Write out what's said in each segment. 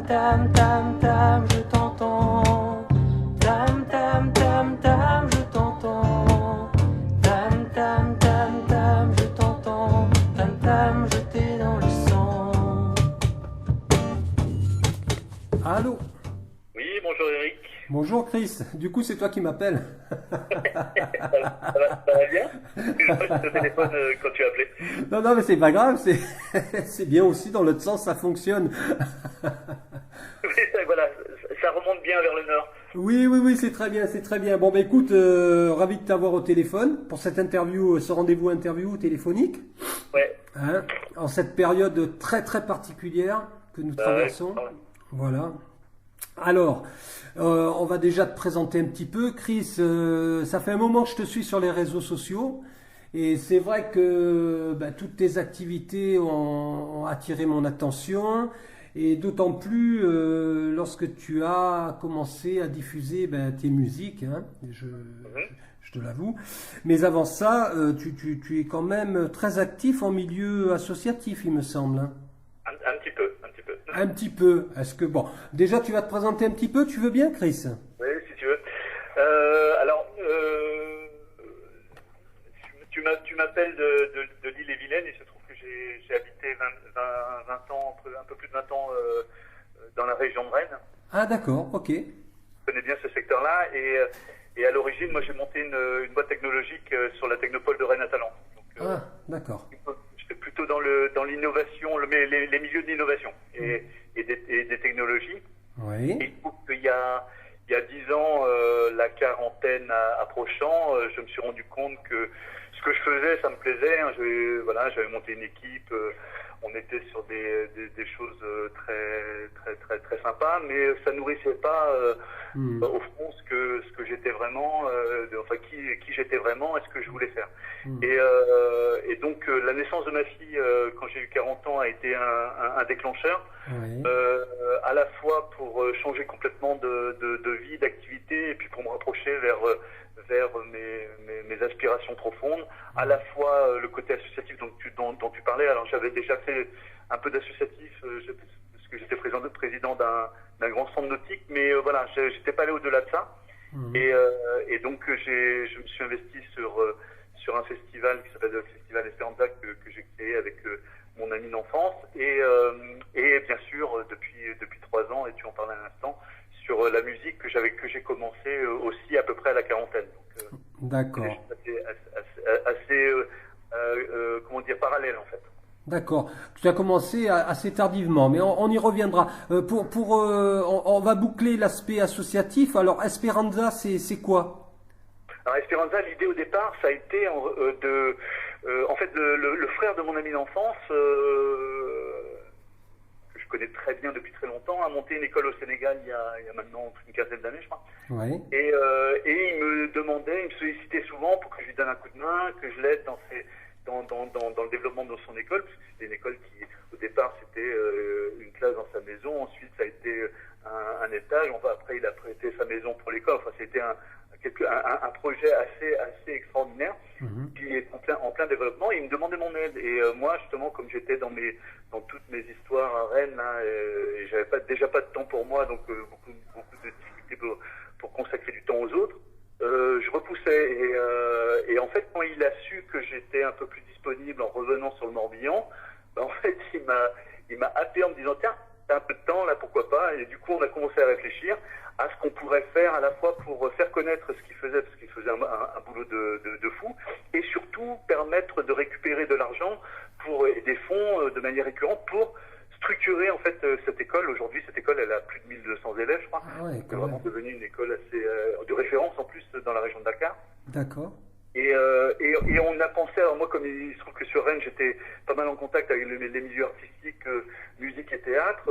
tam, tam, tam, je t'entends. Tam, tam, tam, tam, je t'entends. Tam, tam, tam, tam, je t'entends. Tam, tam, je t'ai dans le sang. Allô? Oui, bonjour Eric. Bonjour Chris, du coup c'est toi qui m'appelles. Ça va bien? Je crois que c'était au téléphone quand tu as appelé. Non, non, mais c'est pas grave, c'est bien aussi, dans l'autre sens ça fonctionne. Oui, voilà, ça remonte bien vers le nord. Oui, oui, oui, c'est très bien, c'est très bien. Bon, bah écoute, ravi de t'avoir au téléphone pour cette interview, ce rendez-vous interview téléphonique. Ouais. Hein, en cette période très très particulière que nous traversons. Ouais. Voilà. Alors, on va déjà te présenter un petit peu. Chris, ça fait un moment que je te suis sur les réseaux sociaux. Et c'est vrai que toutes tes activités ont attiré mon attention. Et d'autant plus lorsque tu as commencé à diffuser tes musiques, hein, je te l'avoue. Mais avant ça, tu es quand même très actif en milieu associatif, il me semble. Hein. Un petit peu, un petit peu. Un petit peu. Est-ce que bon, déjà tu vas te présenter un petit peu, tu veux bien, Chris? Oui, si tu veux. Alors, tu m'appelles de l'Ille-et-Vilaine. Il se trouve que j'ai habité 20 ans, un peu plus de 20 ans dans la région de Rennes. Ah d'accord, ok. Je connais bien ce secteur-là et à l'origine, moi j'ai monté une boîte technologique sur la Technopole de Rennes à Talence. Donc, Ah d'accord. j'étais plutôt dans l'innovation, les milieux de l'innovation et des technologies. Oui. Et il trouve qu'il y a 10 ans, la quarantaine approchant, je me suis rendu compte que ce que je faisais, ça me plaisait. Hein. J'avais monté une équipe, on était sur des choses très sympas, mais ça nourrissait pas au fond ce que j'étais vraiment, qui j'étais vraiment et ce que je voulais faire. Et donc la naissance de ma fille quand j'ai eu 40 ans a été un déclencheur, Oui. à la fois pour changer complètement de vie, d'activité, et puis pour me rapprocher vers mes aspirations profondes, à la fois le côté associatif dont tu parlais. Alors j'avais déjà fait un peu d'associatif parce que j'étais président d'un grand centre nautique, mais voilà, j'étais pas allé au-delà de ça. Et donc je me suis investi sur un festival qui s'appelle le Festival Esperanza que j'ai créé avec mon ami d'enfance et bien sûr depuis 3 ans, et tu en parlais un instant, sur la musique que j'ai commencé aussi à peu près à la quarantaine. Donc, D'accord. assez comment dire, parallèle en fait. D'accord. Tu as commencé assez tardivement, mais on y reviendra. On va boucler l'aspect associatif. Alors Esperanza, c'est quoi? Alors Esperanza, l'idée au départ, ça a été en fait le frère de mon ami d'enfance, que je connais très bien depuis très longtemps, a monté une école au Sénégal il y a maintenant une quinzaine d'années, je crois. Oui. Et il me sollicitait souvent pour que je lui donne un coup de main, que je l'aide dans le développement de son école, parce que c'était une école qui, au départ, c'était une classe dans sa maison, ensuite ça a été un étage, après il a prêté sa maison pour l'école, enfin c'était un projet assez extraordinaire, qui est en plein développement, et il me demandait mon aide. Et moi, justement, comme j'étais dans toutes mes histoires à Rennes, hein, et j'avais déjà pas de temps pour moi, donc beaucoup de difficultés pour consacrer du temps aux autres, je repoussais. Et en fait, quand il a su que j'étais un peu plus disponible en revenant sur le Morbihan, en fait, il m'a appelé en me disant, tiens, t'as un peu de temps là, pourquoi pas? Et du coup, on a commencé à réfléchir à ce qu'on pourrait faire à la fois pour faire connaître ce qu'il faisait, parce qu'il faisait un boulot de fou, et surtout permettre de récupérer de l'argent et des fonds de manière récurrente pour structurer en fait cette école. Aujourd'hui, cette école, elle a plus de 1200 élèves, je crois. Ah ouais, C'est vraiment devenu une école assez de référence en plus dans la région de Dakar. D'accord. Et on a pensé, alors moi comme il se trouve que sur Rennes j'étais pas mal en contact avec les milieux artistiques, musique et théâtre,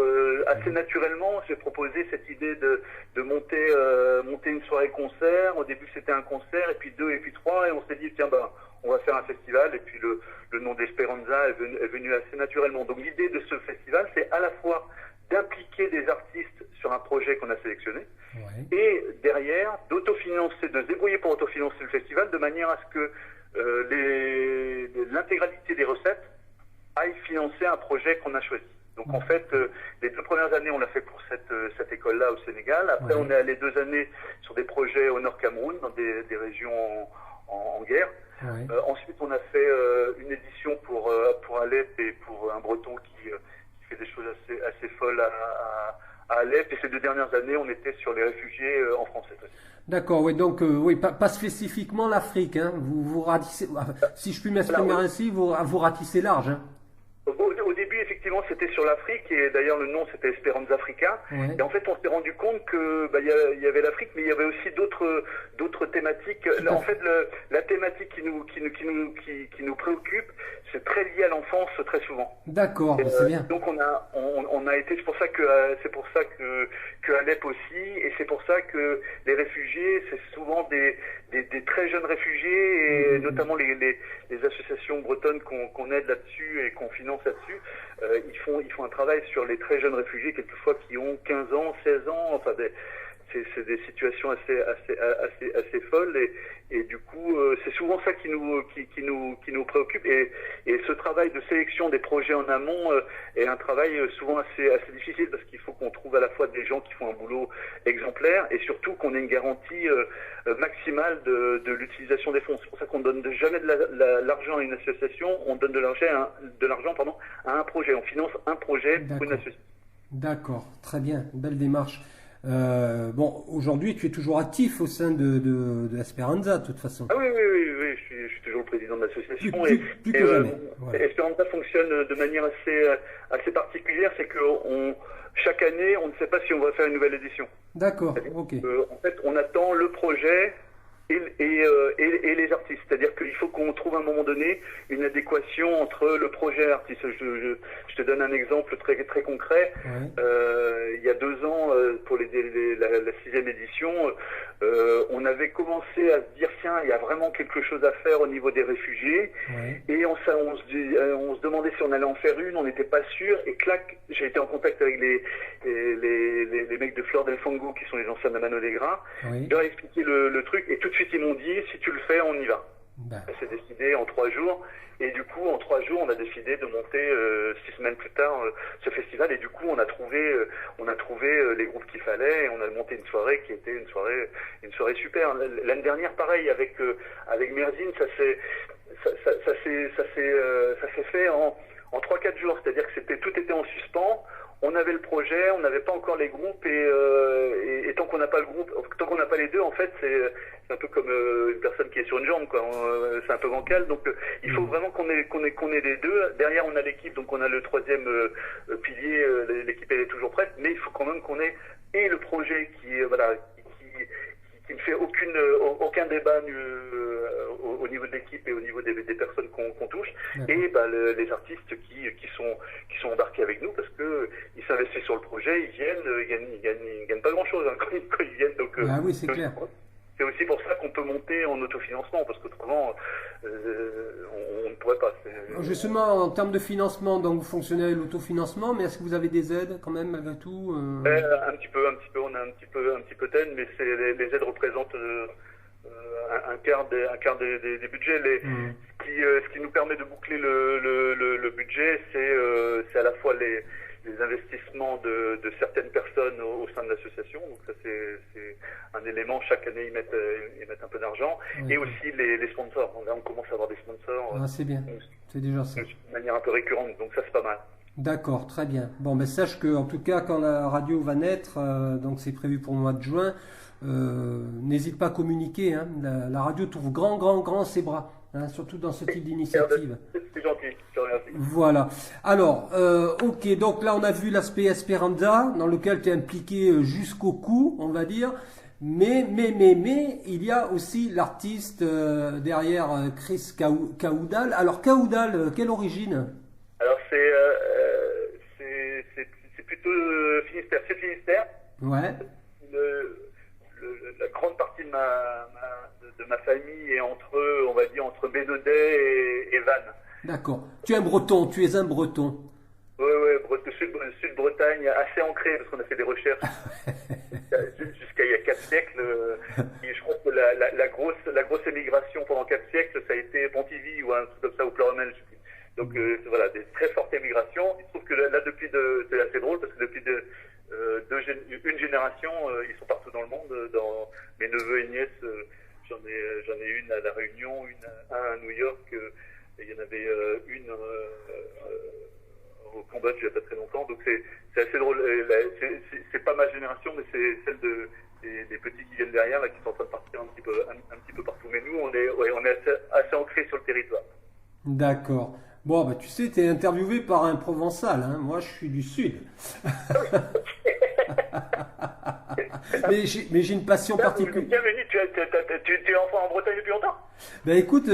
assez naturellement j'ai proposé cette idée de monter une soirée concert. Au début c'était un concert, et puis 2, et puis 3, et on s'est dit tiens on va faire un festival, et puis le nom d'Esperanza est venu assez naturellement. Donc l'idée de ce festival, c'est à la fois d'impliquer des artistes sur un projet qu'on a sélectionné, Ouais. et derrière d'autofinancer, de se débrouiller pour autofinancer le festival, de manière à ce que l'intégralité des recettes aille financer un projet qu'on a choisi. Donc en fait, les 2 premières années, on l'a fait pour cette école-là au Sénégal. Après, on est allé 2 années sur des projets au Nord Cameroun, dans des régions en guerre. Ensuite, on a fait une édition pour Alep et pour un Breton qui fait des choses assez folles à Alep. Et ces 2 dernières années, on était sur les réfugiés en France cette fois-ci. D'accord, oui, donc oui, pas spécifiquement l'Afrique, hein. Vous ratissez, si je puis m'exprimer ainsi, vous ratissez large, hein. Au début, effectivement, c'était sur l'Afrique et d'ailleurs le nom c'était Esperanza Africa. Et en fait, on s'est rendu compte que y avait l'Afrique, mais il y avait aussi d'autres thématiques. En fait, la thématique qui nous préoccupe, c'est très lié à l'enfance très souvent. D'accord, c'est bien. Donc on a été, c'est pour ça que Alep aussi, et c'est pour ça que les réfugiés, c'est souvent des très jeunes réfugiés, et notamment les associations bretonnes qu'on aide là-dessus et qu'on finance là-dessus, ils font un travail sur les très jeunes réfugiés, quelquefois qui ont 15 ans, 16 ans, enfin c'est des situations assez folles, et du coup c'est souvent ça qui nous préoccupe, et ce travail de sélection des projets en amont est un travail souvent assez difficile, parce qu'il faut qu'on trouve à la fois des gens qui font un boulot exemplaire et surtout qu'on ait une garantie maximale de l'utilisation des fonds. C'est pour ça qu'on donne jamais de l'argent à une association, on donne de l'argent à un projet, on finance un projet pour une association. D'accord, très bien, belle démarche. Bon, aujourd'hui, tu es toujours actif au sein de Esperanza, de toute façon. Ah oui, je suis toujours le président de l'association. Plus que jamais. Voilà. Esperanza fonctionne de manière assez particulière, c'est que chaque année, on ne sait pas si on va faire une nouvelle édition. D'accord, ok. En fait, on attend le projet et les artistes. C'est-à-dire qu'il faut qu'on trouve à un moment donné une adéquation entre le projet et l'artiste. Je te donne un exemple très concret. Il y a 2 ans, pour la 6e édition, on avait commencé à se dire, tiens, il y a vraiment quelque chose à faire au niveau des réfugiés. Et on se demandait si on allait en faire une, on n'était pas sûr. Et clac, j'ai été en contact avec les mecs de Flor del Fango, qui sont les anciens de Mano Negra. Je leur ai expliqué le truc, et tout de suite ils m'ont dit, si tu le fais, on y va. Ça s'est décidé en 3 jours, et du coup en 3 jours on a décidé de monter 6 semaines plus tard ce festival, et du coup on a trouvé les groupes qu'il fallait, et on a monté une soirée qui était une soirée super. L'année dernière, pareil, avec Merzine, ça s'est fait en 3-4 jours, c'est-à-dire que tout était en suspens. On avait le projet, on n'avait pas encore les groupes, et tant qu'on n'a pas le groupe, tant qu'on n'a pas les deux, en fait, c'est un peu comme une personne qui est sur une jambe, quoi. C'est un peu bancal, donc il faut vraiment qu'on ait les deux. Derrière, on a l'équipe, donc on a le 3e pilier. L'équipe elle est toujours prête, mais il faut quand même qu'on ait et le projet qui ne fait aucun débat au niveau de l'équipe et au niveau des personnes qu'on touche, et les artistes qui sont embarqués avec nous, parce que ils s'investissent sur le projet, ils gagnent pas grand chose quand ils viennent. Donc oui, c'est clair. C'est aussi pour ça qu'on peut monter en autofinancement, parce qu'autrement on ne pourrait pas. Justement, en termes de financement, donc vous fonctionnez avec l'autofinancement, mais est-ce que vous avez des aides quand même malgré tout Un petit peu, on a un petit peu d'aide, mais les aides représentent un quart des budgets. Ce qui nous permet de boucler le budget, c'est à la fois les investissements de certaines personnes au sein de l'association. Donc ça, c'est un élément. Chaque année, ils mettent un peu d'argent. Et aussi les sponsors. Là, on commence à avoir des sponsors. C'est bien. C'est déjà ça. De manière un peu récurrente. Donc ça, c'est pas mal. D'accord, très bien. Bon, mais sache que, en tout cas, quand la radio va naître, donc c'est prévu pour le mois de juin, n'hésite pas à communiquer. Hein. La radio t'ouvre grand ses bras, hein, surtout dans ce type d'initiative. C'est gentil, je te remercie. Voilà. Alors, ok, donc là on a vu l'aspect Esperanza, dans lequel tu es impliqué jusqu'au cou, on va dire. Mais, il y a aussi l'artiste derrière Chris Caoudal. Alors, Caoudal, quelle origine? Alors, c'est plutôt Finistère. C'est Finistère. Ouais. La grande partie de ma famille est entre Bénodet et Vannes. D'accord. Tu es un breton, tu es un breton. Oui, Sud-Bretagne, assez ancré, parce qu'on a fait des recherches jusqu'à il y a 4 siècles. Et je crois que la grosse émigration pendant 4 siècles, ça a été Pontivy ou un truc comme ça, ou Pleurimel. Donc voilà, des très fortes émigrations. Il se trouve que là c'est assez drôle parce que depuis une génération, ils sont partout dans le monde. Dans mes neveux et nièces, j'en ai une à La Réunion, un à New York, et il y en avait une au Cambodge il n'y a pas très longtemps. Donc c'est assez drôle. C'est pas ma génération, mais c'est celle des petits qui viennent derrière là, qui sont en train de partir un petit peu partout. Mais nous, on est assez ancrés sur le territoire. D'accord. Bon, bah, tu sais, tu es interviewé par un Provençal, hein. Moi, je suis du Sud. Mais j'ai une passion particulière. Bienvenue, tu es en Bretagne depuis longtemps? Ben écoute,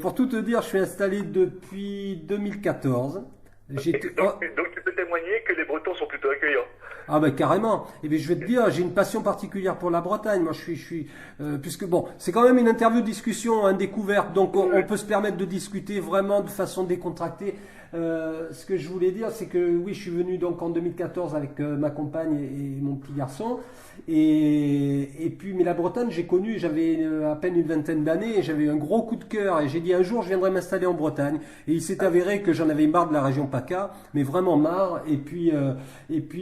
pour tout te dire, je suis installé depuis 2014. Donc tu peux témoigner que les Bretons sont plutôt accueillants. Ah ben carrément. Et bien je vais te dire, j'ai une passion particulière pour la Bretagne. Moi je suis puisque bon, c'est quand même une interview discussion, hein, découverte, donc on peut se permettre de discuter vraiment de façon décontractée. Ce que je voulais dire, c'est que oui, je suis venu donc en 2014 avec ma compagne et mon petit garçon. Et puis, mais la Bretagne, j'ai connu, j'avais à peine une vingtaine d'années, et j'avais eu un gros coup de cœur, et j'ai dit un jour je viendrai m'installer en Bretagne. Et il s'est avéré que j'en avais marre de la région PACA, mais vraiment marre. Et puis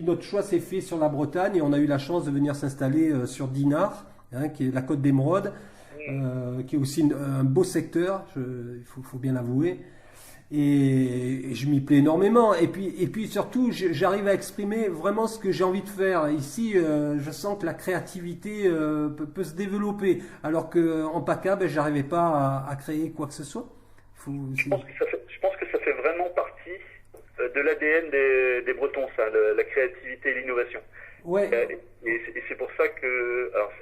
notre choix s'est fait sur la Bretagne, et on a eu la chance de venir s'installer sur Dinard, hein, qui est la côte d'Émeraude, qui est aussi un beau secteur, il faut bien l'avouer. Et je m'y plais énormément. Et puis surtout, j'arrive à exprimer vraiment ce que j'ai envie de faire. Ici, je sens que la créativité peut se développer, alors qu'en PACA, ben, j'arrivais pas à créer quoi que ce soit. Je pense que ça fait vraiment partie de l'ADN des Bretons, ça, la créativité et l'innovation. Ouais. Et c'est pour ça que... Alors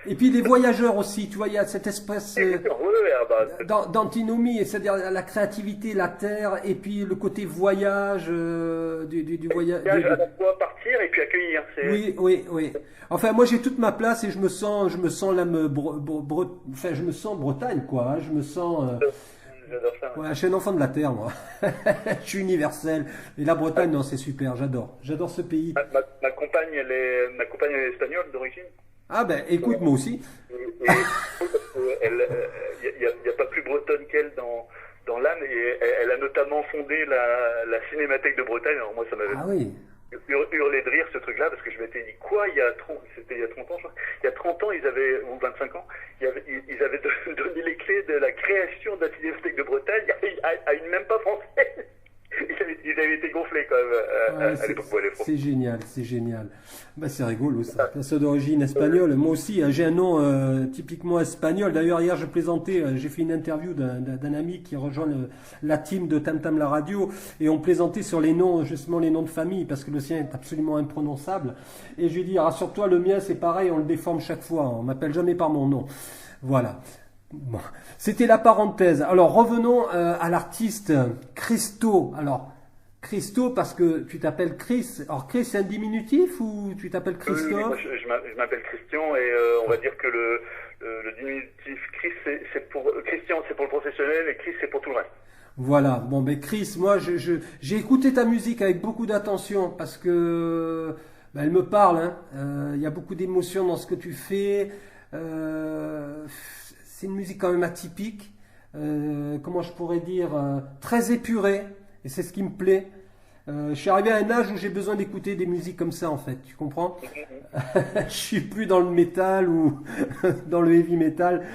et puis les voyageurs aussi, tu vois, il y a cette espèce d'antinomie, c'est-à-dire la créativité, la terre, et puis le côté voyage du voyage. À la fois partir et puis accueillir. Oui. Enfin, moi j'ai toute ma place et je me sens l'âme enfin, je me sens Bretagne, quoi. Hein, je me sens... J'adore ça. Ouais, je suis un enfant de la terre, moi. Je suis universel. Et la Bretagne, non, c'est super, j'adore. J'adore ce pays. Ma compagne, elle est espagnole d'origine. Ah ben, écoute, moi aussi. Il n'y a pas plus bretonne qu'elle dans l'âme. Et elle a notamment fondé la Cinémathèque de Bretagne. Alors moi, ça m'avait hurlé de rire, ce truc-là, parce que je m'étais dit, quoi, c'était il y a 30 ans, je crois. Il y a 30 ans, ou 25 ans, ils avaient donné les clés de la création de la Cinémathèque de Bretagne à une même pas française. Ils avaient été gonflés quand même à l'époque où elle est française. C'est génial. Bah, c'est rigolo ça. C'est d'origine espagnole. Moi aussi, hein, j'ai un nom typiquement espagnol. D'ailleurs, hier, je plaisantais, j'ai fait une interview d'un ami qui rejoint la team de Tam Tam la radio, et on plaisantait sur les noms, justement les noms de famille, parce que le sien est absolument imprononçable. Et je lui ai dit, rassure-toi, le mien c'est pareil, on le déforme chaque fois. On m'appelle jamais par mon nom. Voilà. Bon, c'était la parenthèse. Alors revenons à l'artiste Christo. Alors Christo parce que tu t'appelles Chris. Alors Chris c'est un diminutif ou tu t'appelles Christophe? Oui, moi, je m'appelle Christian et on va dire que le diminutif Chris c'est pour Christian c'est pour le professionnel et Chris c'est pour tout le reste. Voilà. Bon ben Chris, moi j'ai écouté ta musique avec beaucoup d'attention parce que ben, elle me parle. Hein. Il y a beaucoup d'émotions dans ce que tu fais. C'est une musique quand même atypique, comment je pourrais dire, très épurée, et c'est ce qui me plaît. Je suis arrivé à un âge où j'ai besoin d'écouter des musiques comme ça, en fait, tu comprends? Je suis plus dans le métal ou dans le heavy metal,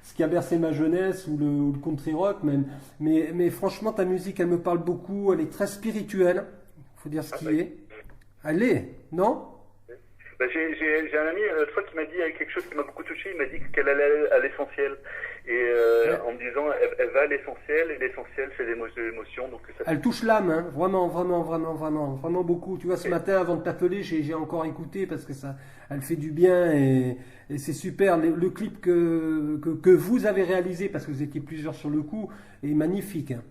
ce qui a bercé ma jeunesse, ou le country rock même. Mais franchement, ta musique, elle me parle beaucoup, elle est très spirituelle, il faut dire ce qui est. Elle est, non? Ben, j'ai un ami l'autre fois qui m'a dit quelque chose qui m'a beaucoup touché. Il m'a dit qu'elle allait à l'essentiel et en me disant elle va à l'essentiel et l'essentiel c'est l'émotion. Donc ça... Elle touche l'âme, hein, vraiment beaucoup. Tu vois, ce matin avant de t'appeler, j'ai encore écouté parce que ça, elle fait du bien et c'est super. Le clip que vous avez réalisé parce que vous étiez plusieurs sur le coup est magnifique. Hein.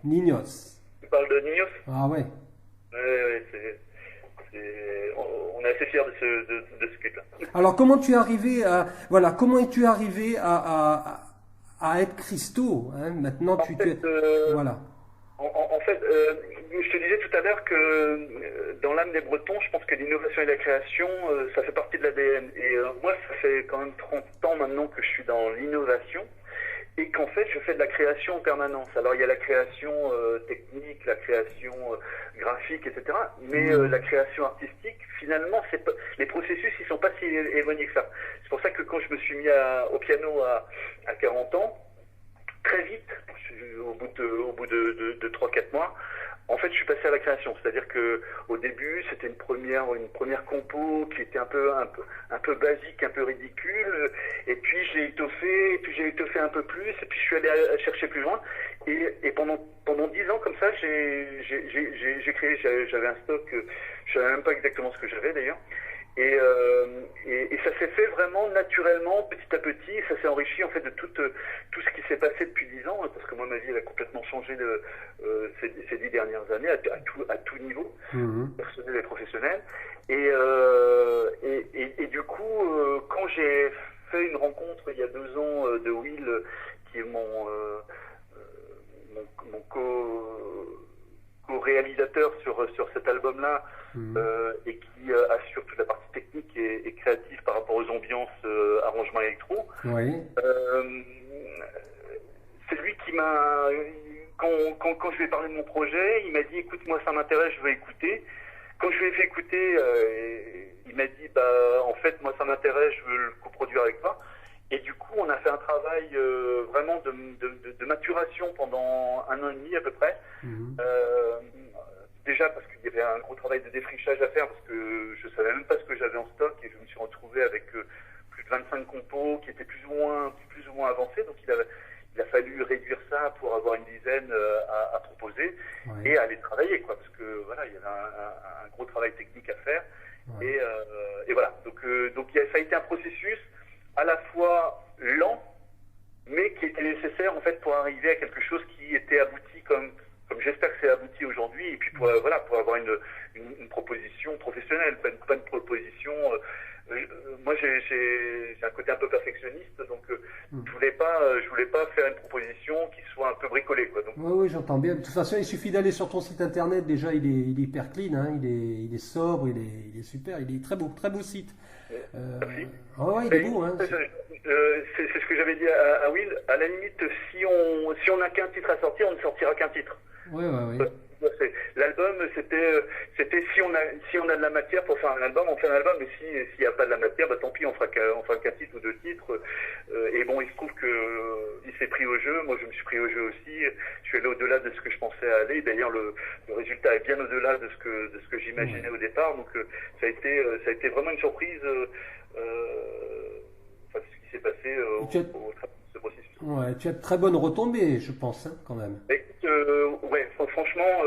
Niños. Tu parles de Niños? Ah ouais. Ouais, on est assez fiers de ce clip-là. Alors comment es-tu arrivé à être Christo, hein? Maintenant voilà. En fait, je te disais tout à l'heure que dans l'âme des Bretons, je pense que l'innovation et la création, ça fait partie de l'ADN. Et moi, ça fait quand même 30 ans maintenant que je suis dans l'innovation. et qu'en fait je fais de la création en permanence. Alors il y a la création technique, la création graphique, etc. Mais la création artistique, finalement, les processus ils sont pas si éloignés que ça. C'est pour ça que quand je me suis mis au piano à 40 ans, très vite, au bout de 3-4 mois, en fait, je suis passé à la création. C'est-à-dire que au début, c'était une première compo qui était un peu basique, un peu ridicule. Et puis j'ai étoffé un peu plus. Et puis je suis allé chercher plus loin. Et pendant 10 ans comme ça, j'ai créé. J'avais un stock. Je savais même pas exactement ce que j'avais d'ailleurs. Et ça s'est fait vraiment naturellement, petit à petit. Ça s'est enrichi en fait de tout ce qui s'est passé depuis 10 ans, parce que moi ma vie elle a complètement changé ces 10 dernières années à tout niveau, personnel et professionnel. Et du coup, quand j'ai fait une rencontre il y a 2 ans de Will, qui est mon co-réalisateur sur cet album-là, et qui assure toute la partie technique et créative par rapport aux ambiances arrangements électro. Oui. C'est lui qui m'a... Quand je lui ai parlé de mon projet, il m'a dit écoute, moi ça m'intéresse, je veux écouter. Quand je lui ai fait écouter, il m'a dit en fait moi ça m'intéresse, je veux le coproduire avec toi. Et du coup on a fait un travail vraiment de maturation pendant 1 an et demi à peu près. Déjà parce qu'il y avait un gros travail de défrichage à faire, parce que je savais même pas ce que j'avais en stock, et je me suis retrouvé avec plus de 25 compos qui étaient plus ou moins avancés. Donc il a fallu réduire ça pour avoir une dizaine à proposer, et à aller travailler, quoi, parce que voilà, il y avait un gros travail technique à faire. Et voilà. Donc ça a été un processus à la fois lent, mais qui était nécessaire en fait pour arriver à quelque chose qui était abouti comme j'espère que c'est abouti aujourd'hui, et puis pour avoir une proposition professionnelle, pas une proposition. Moi j'ai un côté un peu perfectionniste, donc je voulais pas faire une proposition qui soit un peu bricolée, quoi. Donc, oui, j'entends bien. De toute façon, il suffit d'aller sur ton site internet. Déjà, il est hyper clean, hein. Il est sobre, il est super, il est très beau site. Merci. Ouais, il est beau, hein. C'est ce que j'avais dit à Will. À la limite, si on n'a qu'un titre à sortir, on ne sortira qu'un titre. Oui. L'album, c'était si on a de la matière pour faire un album, on fait un album, mais s'il n'y a pas de la matière, tant pis, on fera qu'un titre ou 2 titres. Et bon, il se trouve que il s'est pris au jeu. Moi, je me suis pris au jeu aussi. Je suis allé au-delà de ce que je pensais aller. D'ailleurs, le résultat est bien au-delà de ce que j'imaginais au départ. Donc, ça a été vraiment une surprise. Ce qui s'est passé au travers de ce processus. Ouais, tu as de très bonnes retombées, je pense, hein, quand même. Écoute, franchement,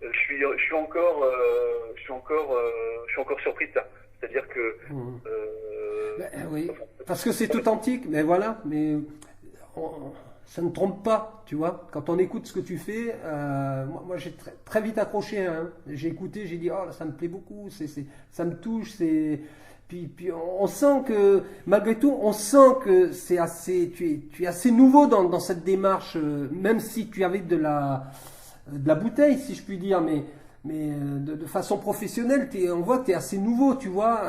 je suis encore surpris de ça. C'est-à-dire que oui, parce que c'est authentique, mais voilà, ça ne trompe pas, tu vois. Quand on écoute ce que tu fais, moi j'ai très vite accroché, hein. J'ai écouté, j'ai dit oh là, ça me plaît beaucoup, ça me touche, Puis on sent que, malgré tout, tu es assez nouveau dans cette démarche, même si tu avais de la bouteille, si je puis dire, mais de façon professionnelle, on voit que tu es assez nouveau, tu vois,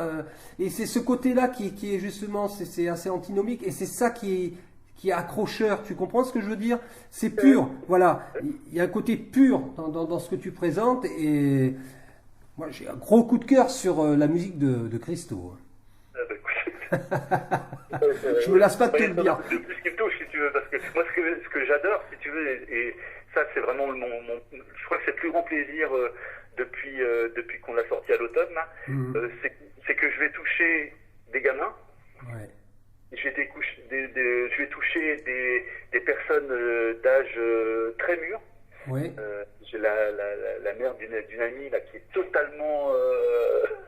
et c'est ce côté-là qui est justement, c'est assez antinomique, et c'est ça qui est accrocheur, tu comprends ce que je veux dire? C'est pur, voilà, il y a un côté pur dans ce que tu présentes, et moi j'ai un gros coup de cœur sur la musique de Christo. Je me lasse pas de te le dire. De plus qui me touche, si tu veux, parce que moi ce que j'adore, si tu veux, et ça c'est vraiment je crois que c'est le plus grand plaisir depuis qu'on l'a sorti à l'automne, c'est que je vais toucher des gamins. Ouais. Je vais toucher des personnes d'âge très mûr. Oui. J'ai la mère d'une amie là, qui est totalement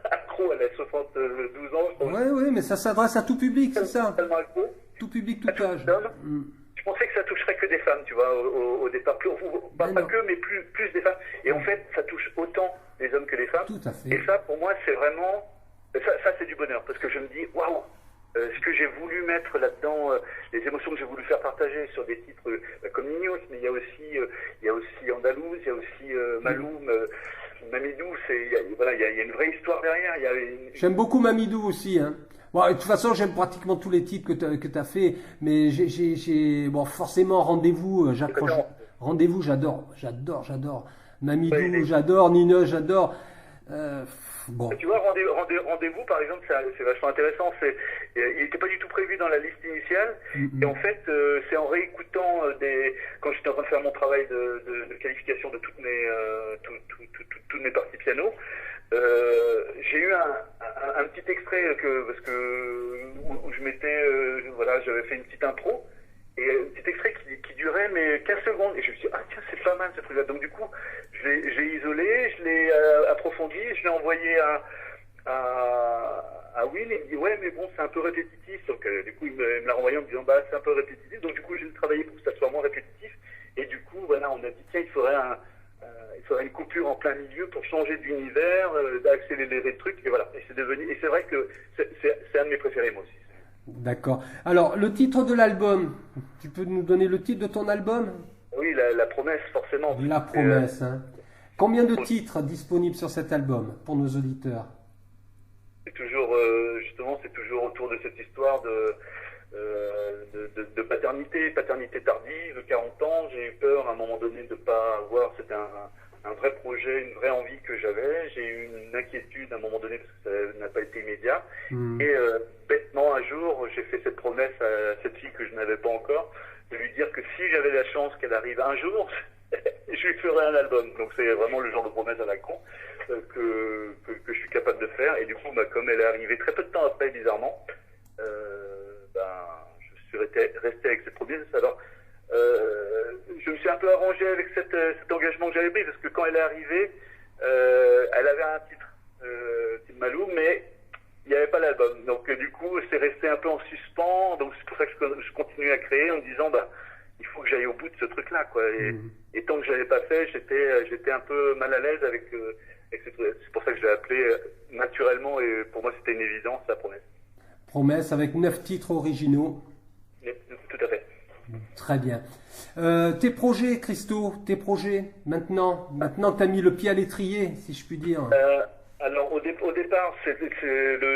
accro, elle a 72 ans. Oui, mais ça s'adresse à tout public, c'est ça. Totalement accro. Tout public, tout âge. Je pensais que ça toucherait que des femmes, tu vois, au départ. Pas que, mais plus des femmes. Et en fait, ça touche autant les hommes que les femmes. Tout à fait. Et ça, pour moi, c'est vraiment... Ça, c'est du bonheur, parce que je me dis, waouh, ce que j'ai voulu mettre là-dedans, les émotions que j'ai voulu faire partager sur des titres comme Nignos, mais il y a aussi Andalouse, il y a aussi Maloum, Mamidou, il y a une vraie histoire derrière. J'aime beaucoup Mamidou aussi, hein. Bon, de toute façon, j'aime pratiquement tous les titres que tu as fait, mais bon, forcément, rendez-vous, j'accroche. Rendez-vous, j'adore. Ouais, Mamidou, j'adore. Nino, j'adore. Euh, bon. tu vois, rendez-vous, par exemple, c'est vachement intéressant. Il n'était pas du tout prévu dans la liste initiale. Et en fait, c'est en réécoutant quand j'étais en train de faire mon travail de qualification de toutes mes parties piano, j'ai eu un petit extrait où je m'étais, voilà, j'avais fait une petite intro. Et un petit extrait qui durait mais 15 secondes. Et je me suis dit, ah tiens, c'est pas mal ce truc-là. Donc du coup, j'ai isolé, je l'ai approfondi, je l'ai envoyé à Will. Et il me dit, ouais, mais bon, c'est un peu répétitif. Donc du coup, il me l'a renvoyé en me disant, bah, c'est un peu répétitif. Donc du coup, j'ai travaillé pour que ça soit moins répétitif. Et du coup, voilà, on a dit, tiens, il faudrait une coupure en plein milieu pour changer d'univers, d'accélérer le truc. Et voilà. Et c'est vrai que c'est un de mes préférés, moi aussi. D'accord. Alors, le titre de l'album, tu peux nous donner le titre de ton album? Oui, la promesse, forcément. La promesse, hein. Combien de titres disponibles sur cet album pour nos auditeurs? C'est toujours, justement, c'est toujours autour de cette histoire de paternité tardive, 40 ans. J'ai eu peur à un moment donné de ne pas avoir, c'était un vrai projet, une vraie envie que j'avais. J'ai eu une inquiétude à un moment donné parce que ça n'a pas été immédiat. Et bêtement, un jour, j'ai fait cette promesse à cette fille que je n'avais pas encore, de lui dire que si j'avais la chance qu'elle arrive un jour, je lui ferais un album. Donc c'est vraiment le genre de promesse à la con que je suis capable de faire. Et du coup, comme elle est arrivée très peu de temps après, bizarrement, je suis resté avec cette promesse. Alors, je me suis un peu arrangé avec cet engagement que j'avais pris, parce que quand elle est arrivée, elle avait un titre, Tim Malou, mais il n'y avait pas l'album. Donc du coup, c'est resté un peu en suspens. Donc c'est pour ça que je continue à créer en me disant, il faut que j'aille au bout de ce truc-là, quoi. Et tant que je l'avais pas fait, j'étais un peu mal à l'aise avec cette truc. C'est pour ça que je l'ai appelé naturellement, et pour moi c'était une évidence, la promesse. Promesse avec 9 titres originaux. Tout à fait. Très bien. Tes projets, Christo, maintenant que tu as mis le pied à l'étrier, si je puis dire. Alors au départ,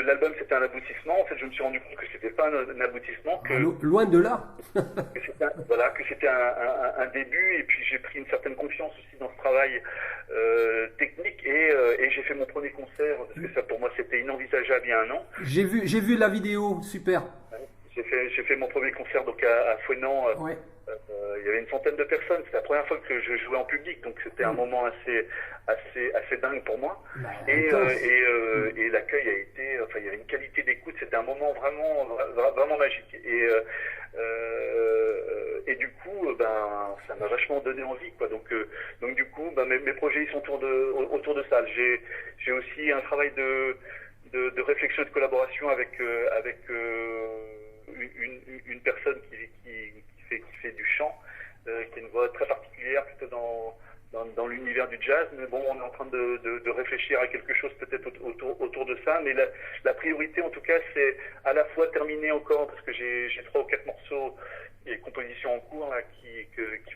l'album c'était un aboutissement. En fait, je me suis rendu compte que c'était pas un aboutissement, Loin de là. que c'était un début. Et puis j'ai pris une certaine confiance aussi dans ce travail technique, et j'ai fait mon premier concert, parce que ça pour moi c'était inenvisageable il y a un an. J'ai vu la vidéo, super. J'ai fait mon premier concert donc à Fouesnant. Ouais. Il y avait une centaine de personnes. C'était la première fois que je jouais en public, donc c'était un moment assez dingue pour moi. Et l'accueil a été, enfin, il y avait une qualité d'écoute. C'était un moment vraiment magique. Et du coup, ça m'a vachement donné envie, quoi. Donc du coup, mes projets ils sont autour de ça. J'ai aussi un travail de réflexion et de collaboration avec une personne qui fait du chant, qui a une voix très particulière, plutôt dans l'univers du jazz. Mais bon, on est en train de réfléchir à quelque chose peut-être autour de ça. Mais la priorité, en tout cas, c'est à la fois terminer encore, parce que j'ai 3 ou 4 morceaux et compositions en cours là, qu'il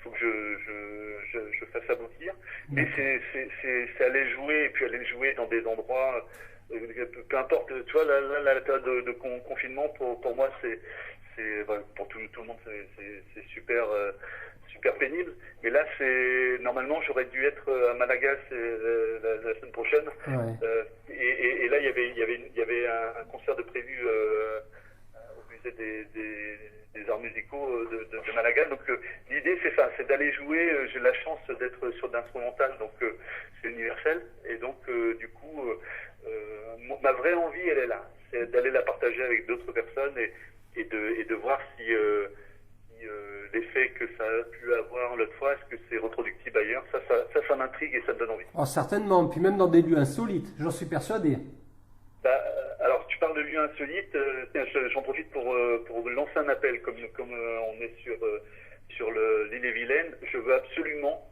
faut que je fasse aboutir. Mais c'est aller jouer, et puis aller jouer dans des endroits, peu importe, tu vois, la période de confinement, pour moi, pour tout le monde, c'est super pénible. Mais là, normalement, j'aurais dû être à Malaga la semaine prochaine. Ouais. Et là, il y avait un concert de prévu au musée des arts musicaux de Malaga. Donc l'idée, c'est ça, c'est d'aller jouer. J'ai la chance d'être sur d'instrumental, donc c'est universel. Et donc du coup, ma vraie envie, elle est là, c'est d'aller la partager avec d'autres personnes, et de voir si l'effet que ça a pu avoir l'autre fois, est-ce que c'est reproductible ailleurs. Ça m'intrigue et ça me donne envie. Oh, certainement, puis même dans des lieux insolites, j'en suis persuadé. Alors, tu parles de lieux insolites, j'en profite pour lancer un appel, comme on est sur l'île-et-Vilaine. Je veux absolument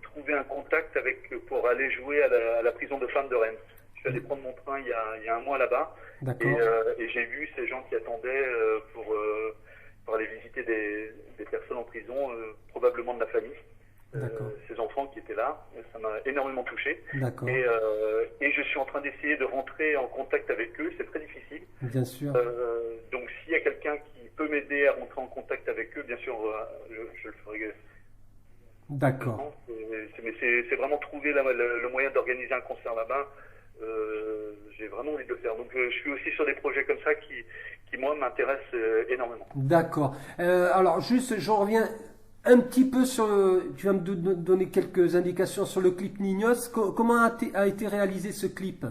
trouver un contact pour aller jouer à la prison de femmes de Rennes. Je suis allé prendre mon train il y a un mois là-bas, et j'ai vu ces gens qui attendaient pour aller visiter des personnes en prison, probablement de la famille. D'accord. ces enfants qui étaient là. Ça m'a énormément touché. D'accord. Et je suis en train d'essayer de rentrer en contact avec eux. C'est très difficile. Bien sûr. Donc s'il y a quelqu'un qui peut m'aider à rentrer en contact avec eux, bien sûr, je le ferai. D'accord. Mais c'est vraiment trouver le moyen d'organiser un concert là-bas. J'ai vraiment envie de le faire. Donc je suis aussi sur des projets comme ça qui moi, m'intéressent énormément. D'accord. Alors juste, je reviens un petit peu sur... Tu vas me donner quelques indications sur le clip Nignos. Comment a été réalisé ce clip?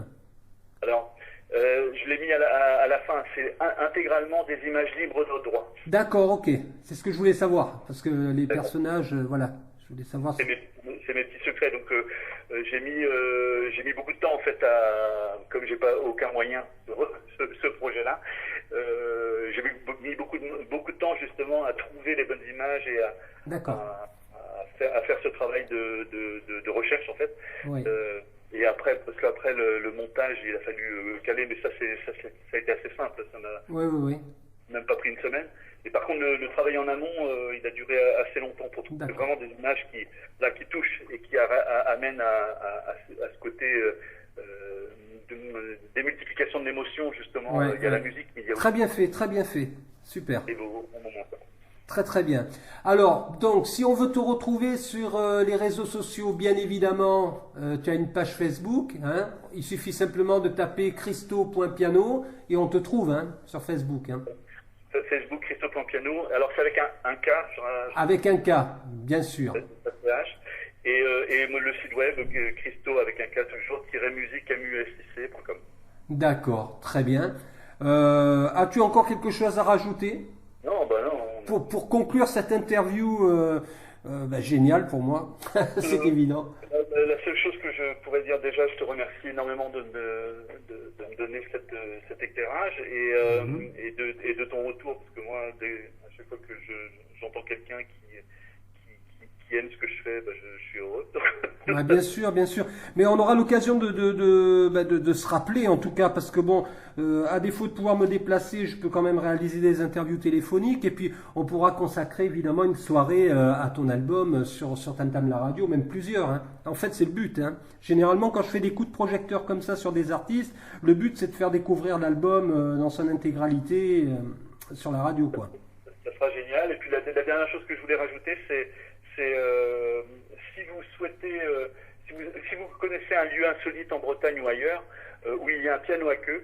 Alors, je l'ai mis à la fin. C'est intégralement des images libres de droit. D'accord, ok. C'est ce que je voulais savoir. Parce que les personnages, voilà. Je voulais savoir... C'est mes petits secrets. Donc j'ai mis beaucoup de temps en fait comme j'ai pas aucun moyen de ce projet-là. J'ai mis beaucoup de temps justement à trouver les bonnes images et à faire ce travail de recherche en fait. Oui. Et après, parce qu'après le montage, il a fallu caler, mais ça a été assez simple. Ça m'a oui. même pas pris une semaine. Et par contre, le travail en amont, il a duré assez longtemps pour trouver vraiment des images qui touchent et qui amènent à ce côté de démultiplication de l'émotion, justement. Il y a la musique, mais il y a aussi... Très bien fait. Super. Et au moment. Très bien. Alors, donc, si on veut te retrouver sur les réseaux sociaux, bien évidemment, tu as une page Facebook. Hein. Il suffit simplement de taper christo.piano et on te trouve sur Facebook. Facebook, Christo.piano. Alors, c'est avec un K. Avec un K, bien sûr. Et le site web, Christo avec un K toujours, musique, musicc.com. D'accord, très bien. As-tu encore quelque chose à rajouter? Non, non. Pour conclure cette interview géniale pour moi, c'est évident. La seule chose que je pourrais dire déjà, je te remercie énormément de me donner cet éclairage et de ton retour, parce que moi, à chaque fois que j'entends quelqu'un qui aime ce que je fais, je suis heureux. Bien sûr. Mais on aura l'occasion de se rappeler, en tout cas, parce que bon, à défaut de pouvoir me déplacer, je peux quand même réaliser des interviews téléphoniques, et puis on pourra consacrer évidemment une soirée à ton album sur Tam Tam la radio, même plusieurs. En fait, c'est le but. Généralement, quand je fais des coups de projecteur comme ça sur des artistes, le but c'est de faire découvrir l'album dans son intégralité sur la radio, quoi. Ça sera génial. Et puis la dernière chose que je voulais rajouter, c'est si vous souhaitez, si vous connaissez un lieu insolite en Bretagne ou ailleurs, où il y a un piano à queue,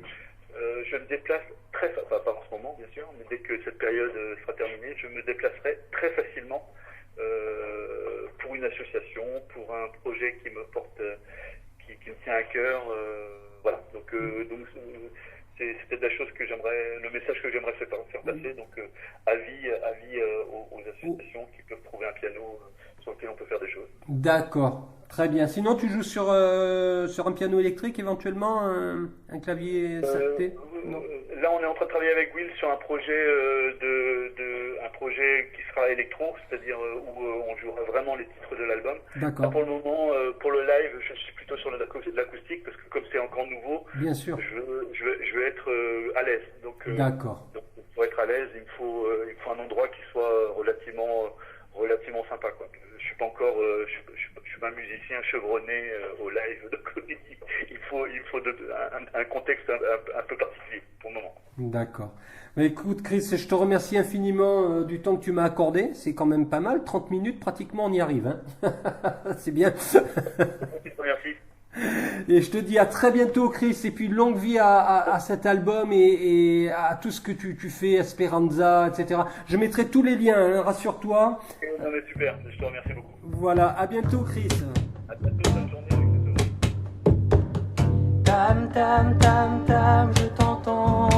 je me déplace pas en ce moment bien sûr, mais dès que cette période sera terminée, je me déplacerai très facilement pour une association, pour un projet qui me porte, qui me tient à cœur, voilà. Donc c'est peut-être la chose que le message que j'aimerais faire passer. Donc avis aux associations qui peuvent trouver un piano sur lequel on peut faire des choses. D'accord, très bien. Sinon, tu joues sur un piano électrique éventuellement, un clavier SAT? Là, on est en train de travailler avec Will sur un projet un projet qui sera électro, c'est-à-dire où on jouera vraiment les titres de l'album. D'accord. Là, pour le moment, pour le live, je suis plutôt sur l'acoustique parce que comme c'est encore nouveau, bien sûr, je veux être à l'aise. Donc, d'accord. Donc, pour être à l'aise, il me faut un endroit qui soit relativement sympa, quoi. Je suis pas encore, je suis pas un musicien chevronné au live, donc il faut un contexte un peu particulier pour le moment. D'accord. Mais écoute, Chris, je te remercie infiniment du temps que tu m'as accordé. C'est quand même pas mal, 30 minutes pratiquement, on y arrive. C'est bien. Merci. Et je te dis à très bientôt, Chris, et puis longue vie à cet album et à tout ce que tu fais, Esperanza, etc. Je mettrai tous les liens, rassure-toi. Non mais super, je te remercie beaucoup. Voilà, à bientôt, Chris. À bientôt, bonne journée. Tam tam tam tam, je t'entends.